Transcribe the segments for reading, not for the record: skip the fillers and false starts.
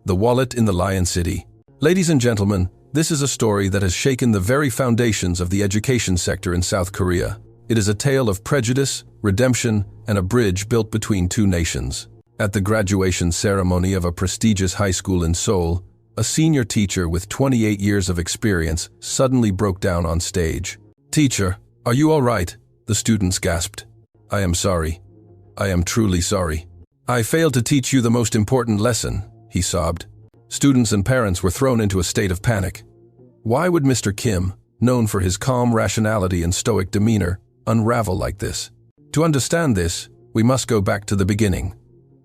The Wallet in the Lion City. Ladies and gentlemen, this is a story that has shaken the very foundations of the education sector in South Korea. It is a tale of prejudice, redemption, and a bridge built between two nations. At the graduation ceremony of a prestigious high school in Seoul, a senior teacher with 28 years of experience suddenly broke down on stage. "Teacher, are you all right?" the students gasped. "I am sorry. I am truly sorry. I failed to teach you the most important lesson," he sobbed. Students and parents were thrown into a state of panic. Why would Mr. Kim, known for his calm rationality and stoic demeanor, unravel like this? To understand this, we must go back to the beginning.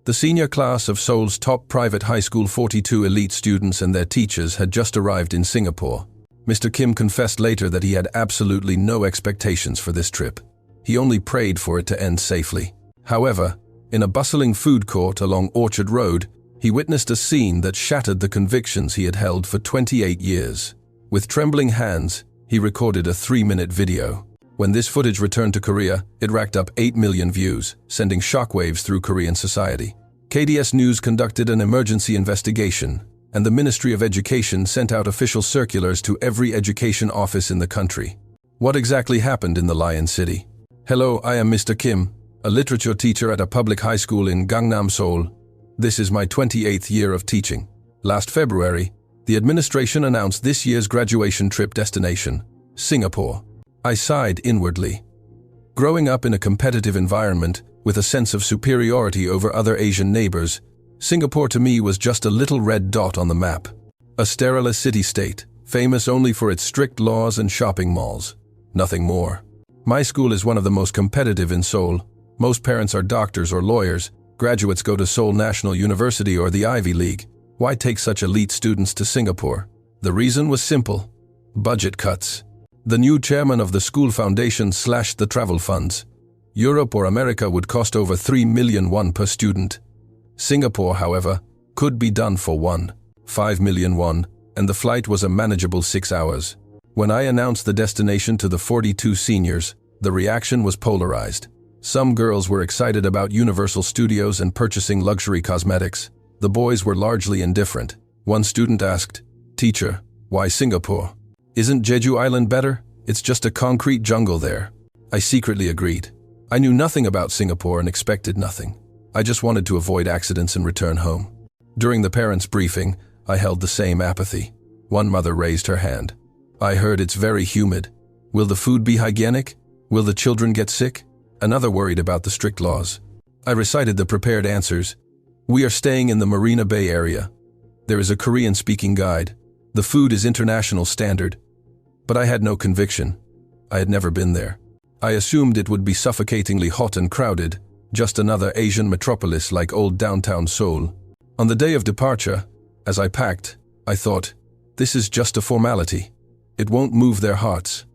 The senior class of Seoul's top private high school, 42 elite students and their teachers, had just arrived in Singapore. Mr. Kim confessed later that he had absolutely no expectations for this trip. He only prayed for it to end safely. However, in a bustling food court along Orchard Road, he witnessed a scene that shattered the convictions he had held for 28 years. With trembling hands, he recorded a 3-minute video. When this footage returned to Korea, it racked up 8 million views, sending shockwaves through Korean society. KDS News conducted an emergency investigation, and the Ministry of Education sent out official circulars to every education office in the country. What exactly happened in the Lion City? Hello, I am Mr. Kim, a literature teacher at a public high school in Gangnam, Seoul. This is my 28th year of teaching. Last February, the administration announced this year's graduation trip destination, Singapore. I sighed inwardly. Growing up in a competitive environment with a sense of superiority over other Asian neighbors, Singapore to me was just a little red dot on the map. A sterile city-state, famous only for its strict laws and shopping malls. Nothing more. My school is one of the most competitive in Seoul. Most parents are doctors or lawyers. Graduates go to Seoul National University or the Ivy League. Why take such elite students to Singapore? The reason was simple: budget cuts. The new chairman of the school foundation slashed the travel funds. Europe or America would cost over 3 million won per student. Singapore, however, could be done for 5 million won, and the flight was a manageable 6 hours. When I announced the destination to the 42 seniors, the reaction was polarized. Some girls were excited about Universal Studios and purchasing luxury cosmetics. The boys were largely indifferent. One student asked, "Teacher, why Singapore? Isn't Jeju Island better? It's just a concrete jungle there." I secretly agreed. I knew nothing about Singapore and expected nothing. I just wanted to avoid accidents and return home. During the parents' briefing, I held the same apathy. One mother raised her hand. "I heard it's very humid. Will the food be hygienic? Will the children get sick?" Another worried about the strict laws. I recited the prepared answers. "We are staying in the Marina Bay area. There is a Korean-speaking guide. The food is international standard." But I had no conviction. I had never been there. I assumed it would be suffocatingly hot and crowded, just another Asian metropolis like old downtown Seoul. On the day of departure, as I packed, I thought, this is just a formality. It won't move their hearts.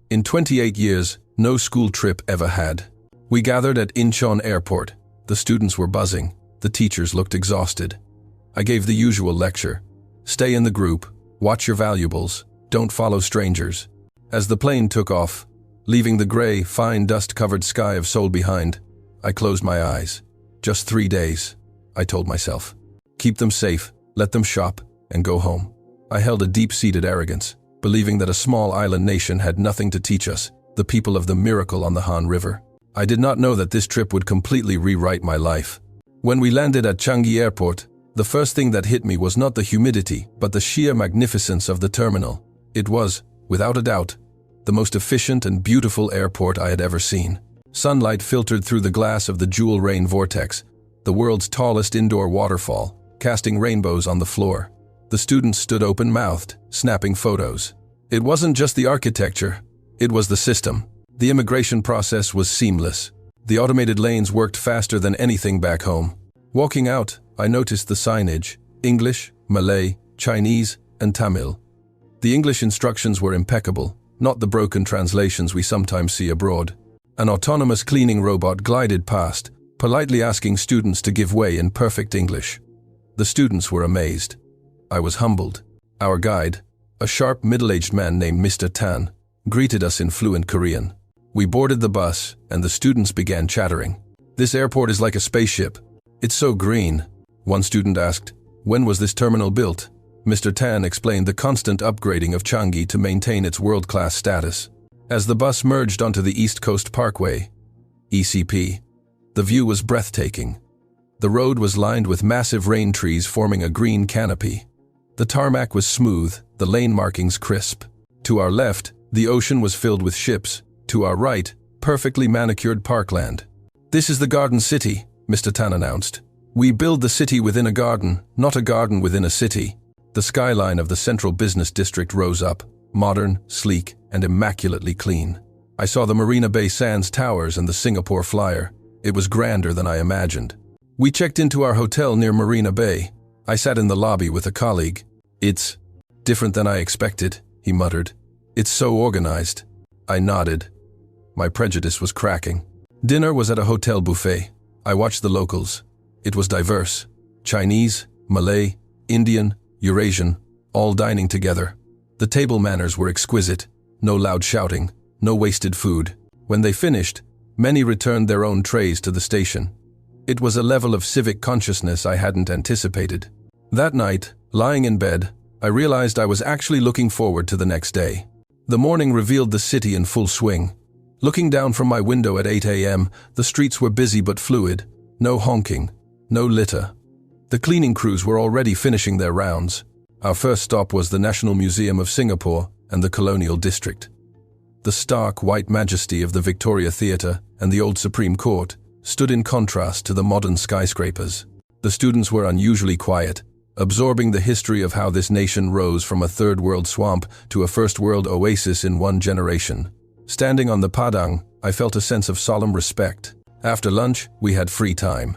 In 28 years, no school trip ever had. We gathered at Incheon Airport. The students were buzzing. The teachers looked exhausted. I gave the usual lecture. Stay in the group, watch your valuables, don't follow strangers. As the plane took off, leaving the gray, fine dust-covered sky of Seoul behind, I closed my eyes. Just 3 days, I told myself. Keep them safe, let them shop, and go home. I held a deep-seated arrogance, believing that a small island nation had nothing to teach us, the people of the miracle on the Han River. I did not know that this trip would completely rewrite my life. When we landed at Changi Airport, the first thing that hit me was not the humidity, but the sheer magnificence of the terminal. It was, without a doubt, the most efficient and beautiful airport I had ever seen. Sunlight filtered through the glass of the Jewel Rain Vortex, the world's tallest indoor waterfall, casting rainbows on the floor. The students stood open-mouthed, snapping photos. It wasn't just the architecture, it was the system. The immigration process was seamless. The automated lanes worked faster than anything back home. Walking out, I noticed the signage: English, Malay, Chinese, and Tamil. The English instructions were impeccable, not the broken translations we sometimes see abroad. An autonomous cleaning robot glided past, politely asking students to give way in perfect English. The students were amazed. I was humbled. Our guide, a sharp middle-aged man named Mr. Tan, greeted us in fluent Korean. We boarded the bus, and the students began chattering. "This airport is like a spaceship. It's so green," one student asked. When was this terminal built? Mr. Tan explained the constant upgrading of Changi to maintain its world-class status. As the bus merged onto the East Coast Parkway, ECP, the view was breathtaking. The road was lined with massive rain trees forming a green canopy. The tarmac was smooth, the lane markings crisp. To our left, the ocean was filled with ships. To our right, perfectly manicured parkland. "This is the Garden City," Mr. Tan announced. "We build the city within a garden, not a garden within a city." The skyline of the central business district rose up, modern, sleek, and immaculately clean. I saw the Marina Bay Sands towers and the Singapore Flyer. It was grander than I imagined. We checked into our hotel near Marina Bay. I sat in the lobby with a colleague. "It's different than I expected," he muttered. "It's so organized." I nodded. My prejudice was cracking. Dinner was at a hotel buffet. I watched the locals. It was diverse. Chinese, Malay, Indian, Eurasian, all dining together. The table manners were exquisite. No loud shouting, no wasted food. When they finished, many returned their own trays to the station. It was a level of civic consciousness I hadn't anticipated. That night, lying in bed, I realized I was actually looking forward to the next day. The morning revealed the city in full swing. Looking down from my window at 8 a.m., the streets were busy but fluid. No honking, no litter. The cleaning crews were already finishing their rounds. Our first stop was the National Museum of Singapore and the Colonial District. The stark white majesty of the Victoria Theatre and the old Supreme Court stood in contrast to the modern skyscrapers. The students were unusually quiet, absorbing the history of how this nation rose from a third-world swamp to a first-world oasis in one generation. Standing on the Padang, I felt a sense of solemn respect. After lunch, we had free time.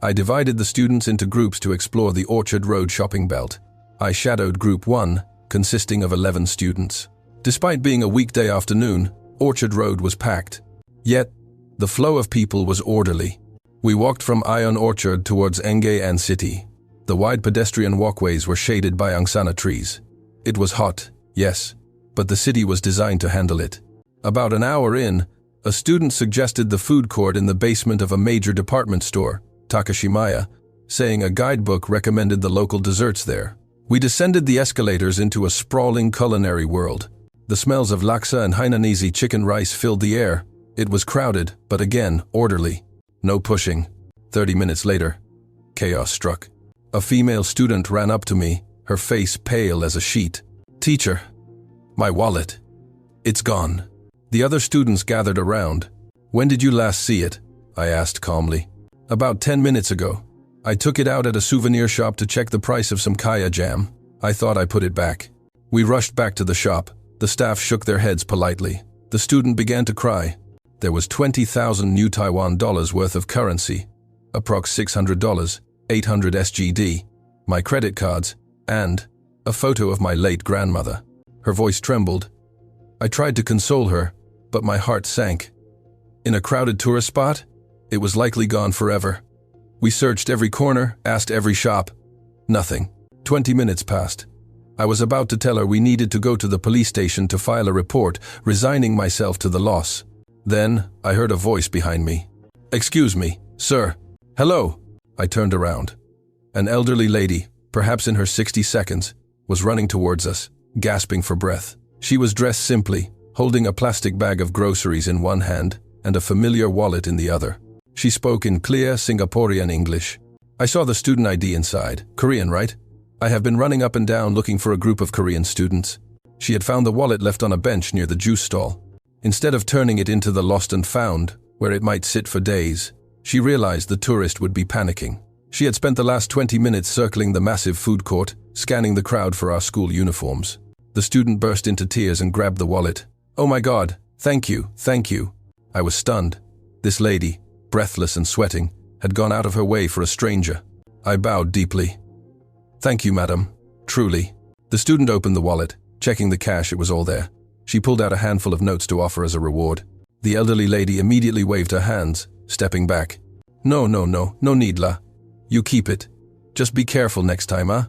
I divided the students into groups to explore the Orchard Road shopping belt. I shadowed Group 1, consisting of 11 students. Despite being a weekday afternoon, Orchard Road was packed. Yet, the flow of people was orderly. We walked from Ion Orchard towards Engay City. The wide pedestrian walkways were shaded by angsana trees. It was hot, yes, but the city was designed to handle it. About an hour in, a student suggested the food court in the basement of a major department store, Takashimaya, saying a guidebook recommended the local desserts there. We descended the escalators into a sprawling culinary world. The smells of laksa and Hainanese chicken rice filled the air. It was crowded, but again, orderly. No pushing. 30 minutes later, chaos struck. A female student ran up to me, her face pale as a sheet. "Teacher, my wallet. It's gone." The other students gathered around. "When did you last see it?" I asked calmly. "About 10 minutes ago. I took it out at a souvenir shop to check the price of some kaya jam. I thought I put it back." We rushed back to the shop. The staff shook their heads politely. The student began to cry. There was 20,000 new Taiwan dollars worth of currency, approx $600, 800 SGD, my credit cards, and a photo of my late grandmother. Her voice trembled. I tried to console her, but my heart sank. In a crowded tourist spot, it was likely gone forever. We searched every corner, asked every shop. Nothing. 20 minutes passed. I was about to tell her we needed to go to the police station to file a report, resigning myself to the loss. Then, I heard a voice behind me. "Excuse me, sir." "Hello." I turned around. An elderly lady, perhaps in her 60s, was running towards us, gasping for breath. She was dressed simply, holding a plastic bag of groceries in one hand and a familiar wallet in the other. She spoke in clear Singaporean English. I saw the student ID inside. Korean, right? I have been running up and down looking for a group of Korean students. She had found the wallet left on a bench near the juice stall. Instead of turning it into the lost and found, where it might sit for days, she realized the tourist would be panicking. She had spent the last 20 minutes circling the massive food court, scanning the crowd for our school uniforms. The student burst into tears and grabbed the wallet. "Oh my God, thank you, thank you." I was stunned. This lady, breathless and sweating, had gone out of her way for a stranger. I bowed deeply. "Thank you, madam. Truly." The student opened the wallet. Checking the cash, it was all there. She pulled out a handful of notes to offer as a reward. The elderly lady immediately waved her hands, stepping back. No need la. You keep it. Just be careful next time, huh?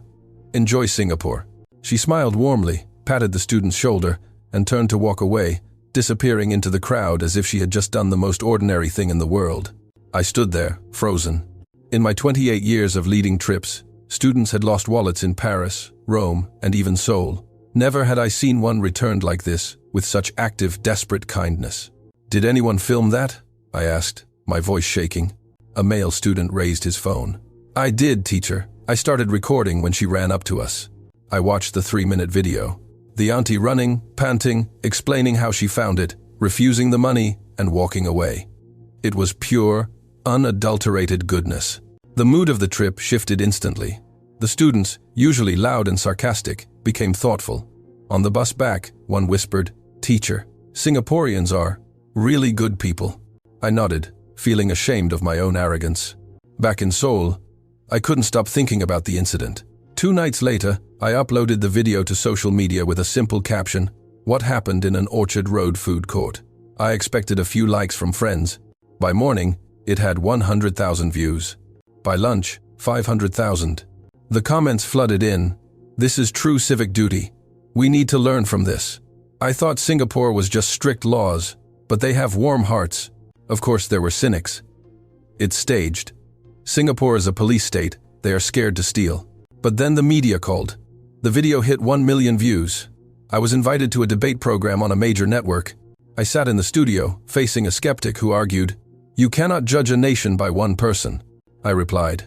Enjoy Singapore." She smiled warmly, patted the student's shoulder, and turned to walk away, disappearing into the crowd as if she had just done the most ordinary thing in the world. I stood there, frozen. In my 28 years of leading trips, Students had lost wallets in Paris, Rome, and even Seoul. Never had I seen one returned like this, with such active, desperate kindness. "Did anyone film that?" I asked, my voice shaking. A male student raised his phone. "I did, teacher. I started recording when she ran up to us." I watched the 3-minute video. The auntie running, panting, explaining how she found it, refusing the money, and walking away. It was pure, unadulterated goodness. The mood of the trip shifted instantly. The students, usually loud and sarcastic, became thoughtful. On the bus back, one whispered, "Teacher, Singaporeans are really good people." I nodded, feeling ashamed of my own arrogance. Back in Seoul, I couldn't stop thinking about the incident. 2 nights later, I uploaded the video to social media with a simple caption, "What happened in an Orchard Road food court?" I expected a few likes from friends. By morning, it had 100,000 views. By lunch, 500,000. The comments flooded in. "This is true civic duty. We need to learn from this." I thought Singapore was just strict laws, but they have warm hearts. Of course, there were cynics. It's staged. Singapore is a police state. They are scared to steal. But then the media called. The video hit 1 million views. I was invited to a debate program on a major network. I sat in the studio, facing a skeptic who argued, "You cannot judge a nation by one person." I replied,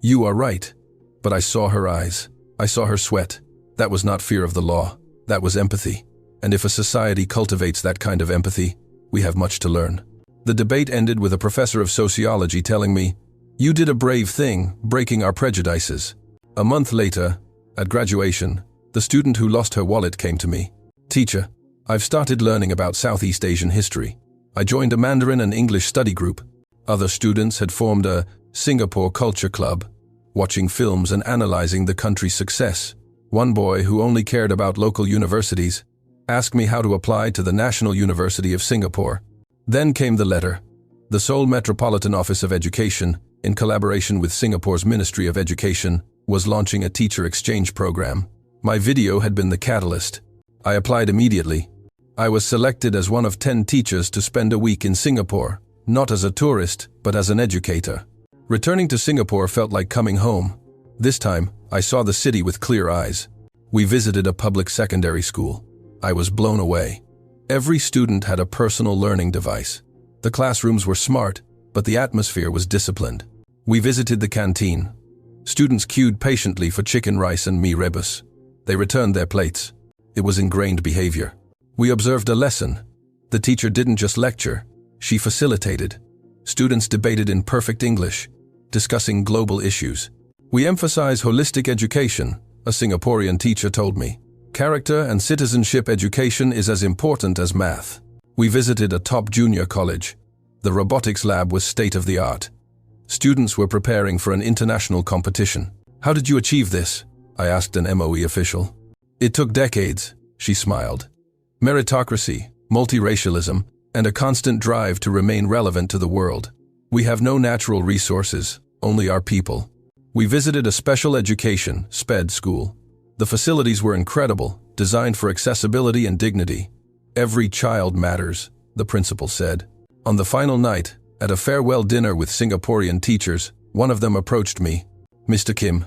"You are right." But I saw her eyes. I saw her sweat. That was not fear of the law. That was empathy. And if a society cultivates that kind of empathy, we have much to learn. The debate ended with a professor of sociology telling me, "You did a brave thing, breaking our prejudices." A month later, at graduation, the student who lost her wallet came to me. "Teacher, I've started learning about Southeast Asian history. I joined a Mandarin and English study group. Other students had formed a Singapore Culture Club, watching films and analyzing the country's success. One boy, who only cared about local universities, asked me how to apply to the National University of Singapore. Then came the letter. The Seoul Metropolitan Office of Education, in collaboration with Singapore's Ministry of Education, was launching a teacher exchange program. My video had been the catalyst. I applied immediately. I was selected as one of 10 teachers to spend a week in Singapore, not as a tourist, but as an educator. Returning to Singapore felt like coming home. This time, I saw the city with clear eyes. We visited a public secondary school. I was blown away. Every student had a personal learning device. The classrooms were smart, but the atmosphere was disciplined. We visited the canteen. Students queued patiently for chicken rice and mee rebus. They returned their plates. It was ingrained behavior. We observed a lesson. The teacher didn't just lecture, she facilitated. Students debated in perfect English, discussing global issues. "We emphasize holistic education," a Singaporean teacher told me. "Character and citizenship education is as important as math." We visited a top junior college. The robotics lab was state-of-the-art. Students were preparing for an international competition. "How did you achieve this?" I asked an MOE official. "It took decades," she smiled. "Meritocracy, multiracialism, and a constant drive to remain relevant to the world. We have no natural resources, only our people." We visited a special education (SPED) school. The facilities were incredible, designed for accessibility and dignity. "Every child matters," the principal said. On the final night, at a farewell dinner with Singaporean teachers, one of them approached me. "Mr. Kim,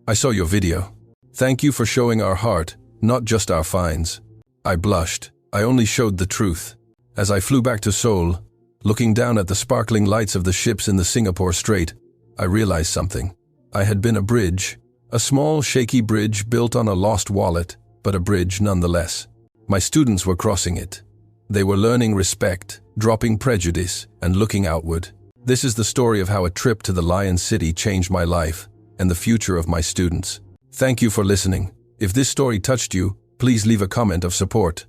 I saw your video. Thank you for showing our heart, not just our fines." I blushed. I only showed the truth. As I flew back to Seoul, looking down at the sparkling lights of the ships in the Singapore Strait, I realized something. I had been a bridge, a small, shaky bridge built on a lost wallet, but a bridge nonetheless. My students were crossing it. They were learning respect, dropping prejudice, and looking outward. This is the story of how a trip to the Lion City changed my life and the future of my students. Thank you for listening. If this story touched you, please leave a comment of support.